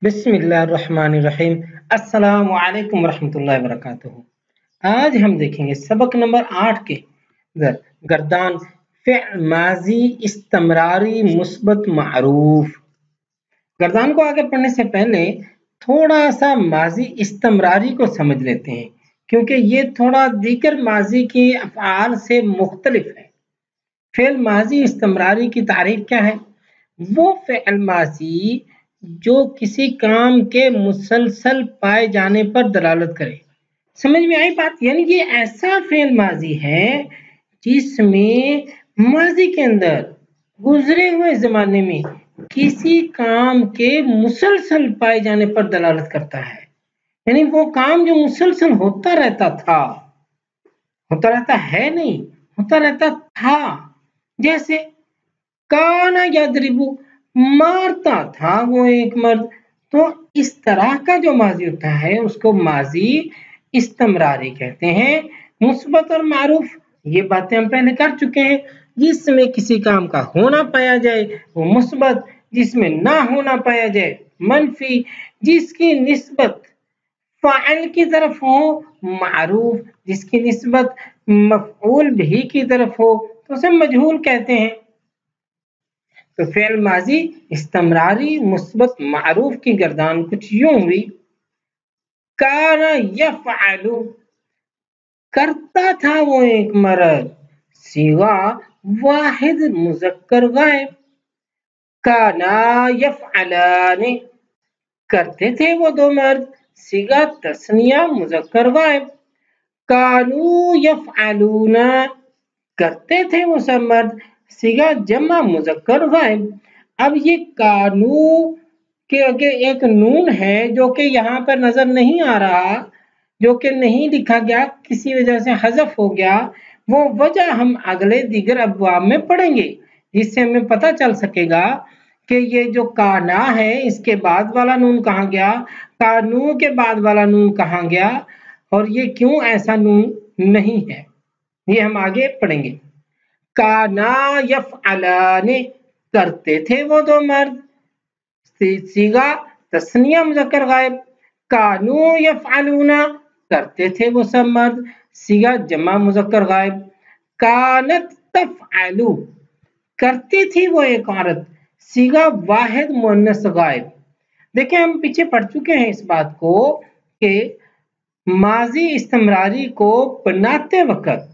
बिस्मिल्लाहिर्रहमानिर्रहीम। अस्सलाम वालेकुम रहमतुल्लाहि वबरकातुहू। आज हम देखेंगे सबक नंबर 8 के अंदर गर्दान फ़िअल माज़ी इस्तिमरारी मुस्बत मअरूफ। गर्दान को आगे पढ़ने से पहले थोड़ा सा माज़ी इस्तिमरारी को समझ लेते हैं, क्योंकि ये थोड़ा दीगर माज़ी के अफ़आल से मुख्तलिफ है। फ़िअल माज़ी इस्तिमरारी की तारीफ क्या है? वो फ़िअल माज़ी जो किसी काम के मुसलसल पाए जाने पर दलालत करे। समझ में आई बात? यानी ये ऐसा फ़िअल माज़ी है जिसमें माज़ी के अंदर गुजरे हुए ज़माने में किसी काम के मुसलसल पाए जाने पर दलालत करता है। यानी वो काम जो मुसलसल होता रहता था, होता रहता है नहीं, होता रहता था। जैसे काना यदरिबु, मारता था वो एक मर्द। तो इस तरह का जो माजी होता है उसको माजी इस्तिमरारी कहते हैं। मुस्बत और मारूफ ये बातें हम पहले कर चुके हैं। जिसमें किसी काम का होना पाया जाए वो मुस्बत, जिसमें ना होना पाया जाए मनफी, जिसकी निस्बत फ़ाइल की तरफ हो मारूफ, जिसकी निस्बत मफ़ऊल बिही की तरफ हो तो उसे मजहूल कहते हैं। तो फ़िअल माज़ी इस्तिमरारी मुस्बत मअरूफ की गर्दान कुछ यूं हुई। काना यफ़अलु, करता था वो एक मर्द। सिवा वाहिद मुज़क्कर गायब। काना यफ़अलानि, करते थे वो दो मर्द। सिगा तस्निया मुज़क्कर गायब। कानू यफ़अलूना, करते थे वो सब मर्द। सिगा जमा मुज़क्कर गायब। अब ये कानू के आगे एक नून है जो कि यहाँ पर नजर नहीं आ रहा, जो कि नहीं लिखा गया, किसी वजह से हज़फ हो गया। वो वजह हम अगले दीगर अब्वाब में पढ़ेंगे, जिससे हमें पता चल सकेगा कि ये जो काना है इसके बाद वाला नून कहाँ गया, कानू के बाद वाला नून कहाँ गया, और ये क्यों ऐसा नून नहीं है, ये हम आगे पढ़ेंगे। काना यफ़अलानि, करते थे वो दो मर्द। सीगा तस्निया मुज़क्कर गायब। कानू यफ़अलूना, करते थे वो सब मर्द। सीगा जमा मुज़क्कर गायब। कानत तफ़अलु, करती थी वो एक औरत। सीगा वाहिद मुअन्नस गायब। देखिए हम पीछे पढ़ चुके हैं इस बात को कि माजी इस्तिमरारी को बनाते वक्त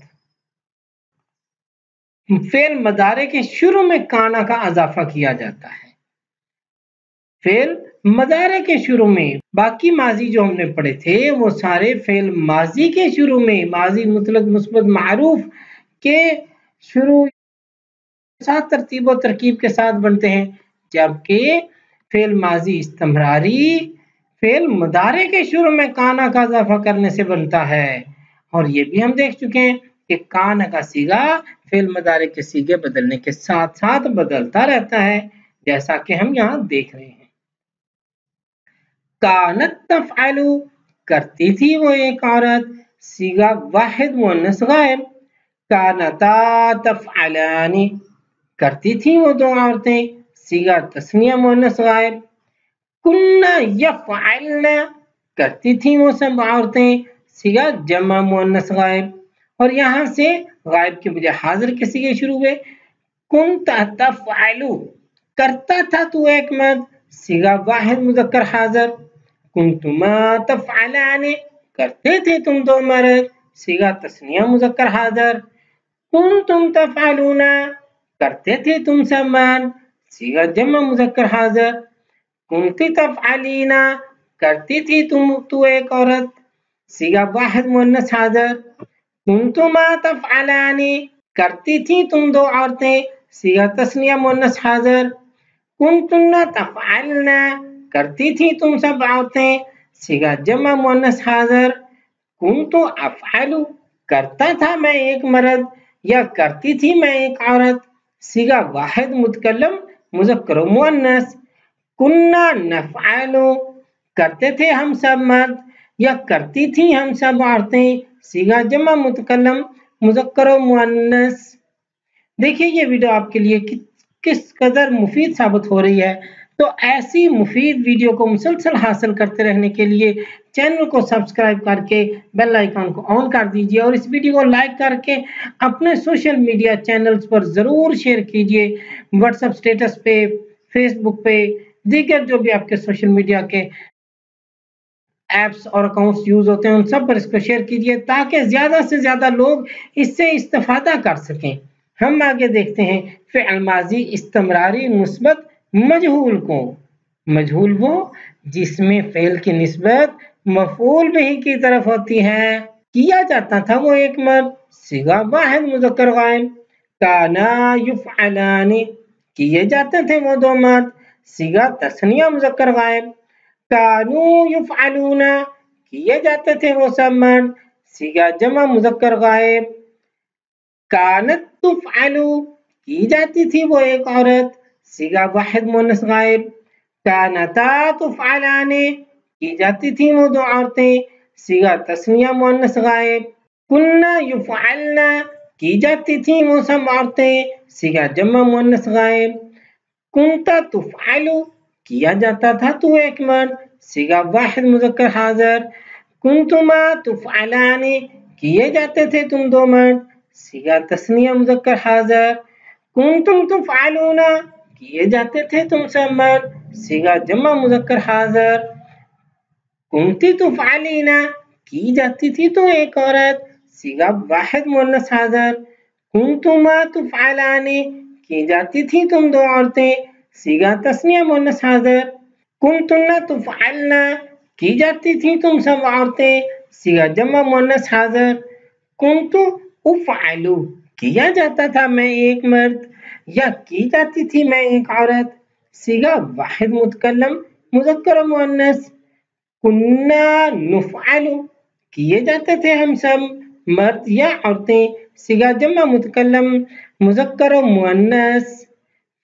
फ़िअल मदारे के शुरू में काना का इजाफा किया जाता है। फ़िअल मदारे के शुरू में, बाकी माजी जो हमने पढ़े थे वो सारे फ़िअल माजी के शुरू में, माजी मुतलक मुस्बत मारूफ के शुरू साथ तरतीब और तरकीब के साथ बनते हैं, जबकि फ़िअल माजी इस्तिमरारी फ़िअल मुदारे के शुरू में काना का इजाफा करने से बनता है। और ये भी हम देख चुके हैं कि काना का सीगा फ़िअल मुदारे के सीगे बदलने के साथ साथ बदलता रहता है, जैसा कि हम यहाँ देख रहे हैं। कानत तफ़अलु, करती थी वो एक औरत। सीगा वाहिद मुअन्नस गायब। कानता तफ़अलानि, करती थी वो दो औरतें। सीगा तस्निया मुअन्नस गायब। कुन्ना यफ़अलना, करती थी वो सब औरतें। सीगा जमा मुअन्नस गायब। और यहाँ से गायब के बजाय हाजिर के सीगे शुरू हुए। कुन्ता तफ़अलु, करता था तू एक मर्द। सीगा वाहिद मुज़क्कर हाजिर। कुन्तुमा तफ़अलानि, करते थे तुम दो मर्द। सीगा तस्निया मुज़क्कर हाजिर। कुन्तुम तफ़अलूना, करते थे तुम सब मर्द। सीगा जमा मुज़क्कर हाजिर। कुन्ती तफ़अलीना, करती थी तू एक औरत। सीगा वाहिद मुअन्नस हाजिर। कुन्तुमा तफ़अलानि, करती थी तुम दो औरतें। सीगा तस्निया मुअन्नस हाजिर। कुन्तुन्ना तफ़अलना, करती थी तुम सब औरतें। सीगा जमा मुअन्नस हाजिर। कुन्तु अफ़अलु, करता था मैं एक मर्द, या करती थी मैं एक औरत। सीगा वाहिद मुतकल्लम मुज़क्कर मुअन्नस। कुन्ना नफ़अलु, करते थे हम सब मर्द, या करती थी हम सब औरतें। सीगा जमा मुतकल्लम मुज़क्कर मुअन्नस। देखिए ये वीडियो आपके लिए किस कदर मुफीद साबित हो रही है। तो ऐसी मुफीद वीडियो को मुसलसल हासिल करते रहने के लिए चैनल को सब्सक्राइब करके बेल आइकन को ऑन कर दीजिए और इस वीडियो को लाइक करके अपने सोशल मीडिया चैनल्स पर ज़रूर शेयर कीजिए। व्हाट्सएप स्टेटस पे, फेसबुक पे, दीगर जो भी आपके सोशल मीडिया के ऐप्स और अकाउंट्स यूज होते हैं उन सब पर इसको शेयर कीजिए ताकि ज़्यादा से ज़्यादा लोग इससे इस्तेफादा कर सकें। हम आगे देखते हैं फ़िअल माज़ी इस्तिमरारी मुस्बत मजहूल को। मजहूल वो जिसमें फ़ेल की निस्बत मफ़ऊल बिही की तरफ होती है। किया जाता था वो एक मर्द, सिगा वाहिद मुज़क्कर गायब। काना युफ़अलानी किए जाते थे वो दो मर्द, सिगा तस्निया मुज़क्कर गायब। कानू युफ़अलूना किए जाते थे वो सब मर्द, सिगा जमा मुज़क्कर गायब। कानत तुफ़अलु की जाती थी वो एक औरत, सिगा वाहिद मुअन्नस गायब। कानता तुफ़अलाने की जाती थी वो दो औरतें, सिगा तस्निया मुअन्नस गायब। कुन्ना युफ़अलना की जाती थी वो सब औरतें, सिगा जमा मुअन्नस गायब। कुंता तुफ़अलु किया जाता था तू एक मर्द, सिगा वाहिद मुज़क्कर हाज़िर। कुंतुमा तुफ़अलानी किए जाते थे तुम दो मर्द, सिगा तस्निया मुज़क्कर हाज़िर। कुंतुम तुफ़अलूना किए जाते थे तुम सब मर्द, सिगा जमा मुज़क्कर हाज़िर। कुंती तुफ़अलीना की जाती थी तो एक औरत, सिगा वाहिद मुअन्नस हाज़िर। कुंतुमा तुफ़अलानी की जाती थी तुम दो औरतें, सिगा तस्निया मुअन्नस हाज़िर। कुंतुन्ना तुफ़अलना की जाती थी तुम सब औरतें, सिगा जमा मुअन्नस हाज़िर। कुंतु उफ़अलु किया जाता था मैं एक मर्द या की जाती थी मैं एक औरत, सिगा वाहिद मुतकल्लम मुज़क्कर मुअन्नस। कुन्ना नुफ़अलु किए जाते थे हम सब मर्द या औरतें, सिगा जमा मुतकल्लम मुज़क्कर मुअन्नस।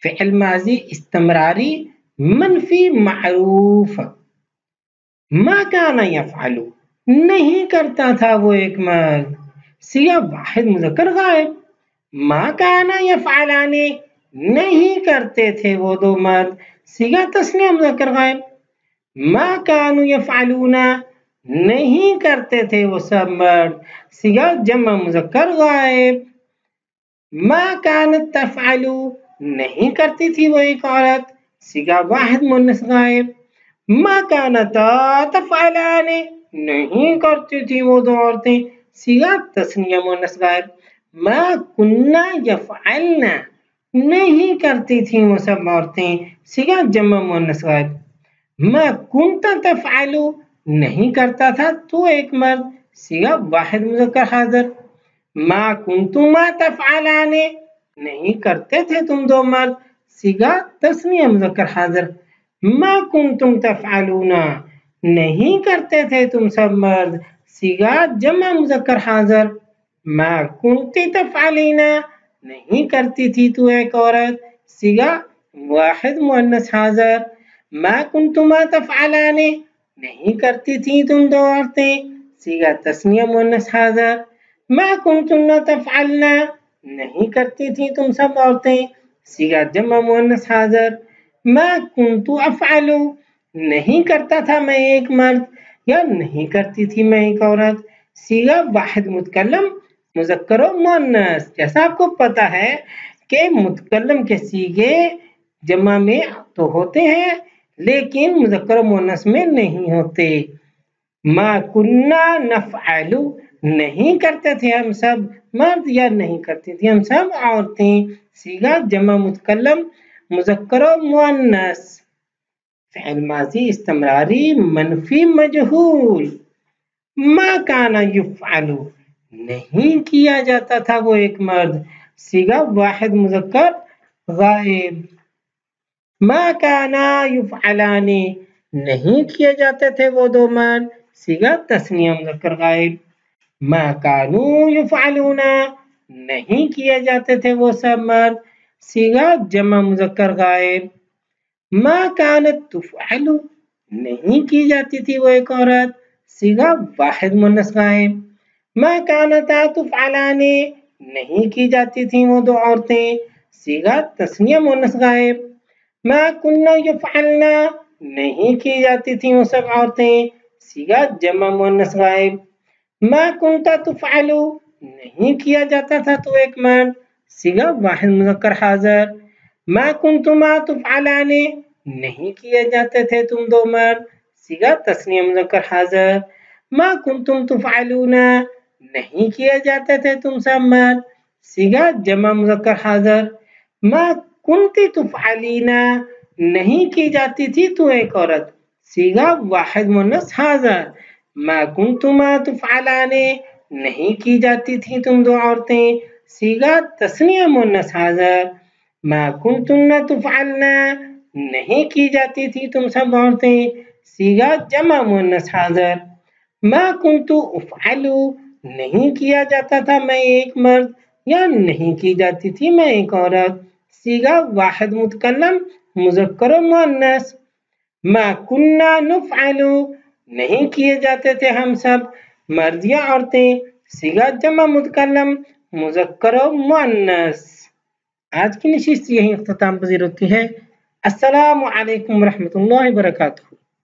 फ़िअल माज़ी इस्तिमरारी मनफी मारूफ। मा काना यफ़अलु नहीं करता था वो एक मर्द, सिगा वाहिद मुज़क्कर गायब। मा काना यफ़अलानी नहीं करते थे वो दो मर्द, सिगा तस्निया मुज़क्कर गायब। मा कानू यफ़अलूना नहीं करते थे वो सब मर्द, सिगा जमा मुज़क्कर गायब। मा कानत तफ़अलु नहीं करती थी वो एक औरत, सिगा वाहिद मुअन्नस गायब। मा कानता तफ़अलानी नहीं करती थी वो दो औरतें, सिगा तस्निया मुअन्नस गायब। मा कुन्ना यफ़अलना नहीं करती थी वो सब औरतें, सिगा जमा मुअन्नस गायब। मा कुंता तफ़अलु नहीं करता था तू एक मर्द, सिगा वाहिद मुज़क्कर हाज़िर। मा कुंतुमा तफ़अलानी नहीं करते थे तुम दो मर्द, सिगा तस्निया मुज़क्कर हाज़िर। मा कुंतुम तफ़अलूना नहीं करते थे तुम सब मर्द, सिगा जमा मुज़क्कर हाज़िर। मा कुंती तफ़अलीना नहीं करती थी तू एक औरत, सिगा वाहिद मुअन्नस हाज़िर। मा कुंतुमा तफ़अलानी नहीं करती थी तुम दो औरतें, सिगा तस्निया मुअन्नस हाज़िर। मा कुंतुन्ना तफ़अलना नहीं करती थी तुम सब औरतें, सिगा जमा मुअन्नस हाज़िर। मा कुंतु अफ़अलु नहीं करता था मैं एक मर्द या नहीं करती थी मैं एक औरत, सिगा वाहिद मुतकल्लम मुज़क्कर मुअन्नस। जैसा आपको पता है कि मुतकल्लम के सीगे जमा में तो होते हैं लेकिन मुज़क्कर मुअन्नस में नहीं होते। मा कुन्ना नफ़अलु नहीं करते थे हम सब मर्द या नहीं करती थी हम सब औरतें, सीगा जमा मुतकल्लम मुज़क्कर मुअन्नस। फ़िअल माज़ी इस्तिमरारी मनफी मजहूल। मा काना युफ़अलु नहीं किया जाता था वो एक मर्द, सीगा वाहिद मुज़क्कर गायब। मा काना युफ़अलानी नहीं किए जाते थे वो दो मर्द, सीगा तस्निया मुज़क्कर गायब। मा कानू युफ़अलूना नहीं किए जाते थे वो सब मर्द, सीगा जमा मुज़क्कर गायब। मा कानत तुफ़अलु नहीं की जाती थी वो एक औरत, सीगा वाहिद मुअन्नस गायब। मा कानता तुफ़अलानी नहीं की जाती थी वो दो औरतें, सीगा तस्निया मुअन्नस गायब। मा कुन्ना यफ़अलना नहीं की जाती थी वो सब औरतें। सीगा जमा मुअन्नस गायब। मा कुन्ता तुफ़अलु नहीं किया जाता था तो एक मर्द। सीगा वाहिद मुज़क्कर हाज़िर। मा कुन्तुमा तुफ़अलाने नहीं किए जाते थे तुम दो मर्द। सीगा तस्नीया मुज़क्कर हाज़िर। मा कुन्तुम तुफ़अलूना नहीं किए जाते थे तुम सब मर्द। सीगा जमा मुज़क्कर हाज़िर। मा कुन्ती तुफ़अलीना नहीं की जाती थी तू एक औरत। सीगा वाहिद मुअन्नस हाज़िर। मा कुन्तुमा तुफ़अलाने नहीं की जाती थी तुम दो औरतें। सीगा तस्नीया मुअन्नस हाज़िर। मा कुन्तुन्ना तुफ़अलना नहीं की जाती थी तुम सब औरतें। सीगा जमा मुअन्नस हाज़िर। मा कुन्तु उफ़अलु नहीं किया जाता था मैं एक मर्द या नहीं की जाती थी मैं एक औरत। सीगा वाहिद मुतकल्लम मुज़क्कर मुअन्नस। मा कुन्ना नुफ़अलु नहीं किए जाते थे हम सब मर्द या औरतें। सीगा जमा मुतकल्लम मुज़क्कर मुअन्नस। आज की नशिस्त यही इख्तिताम पज़ीर होती है। अस्सलामु अलैकुम व रहमतुल्लाहि व बरकातुहू।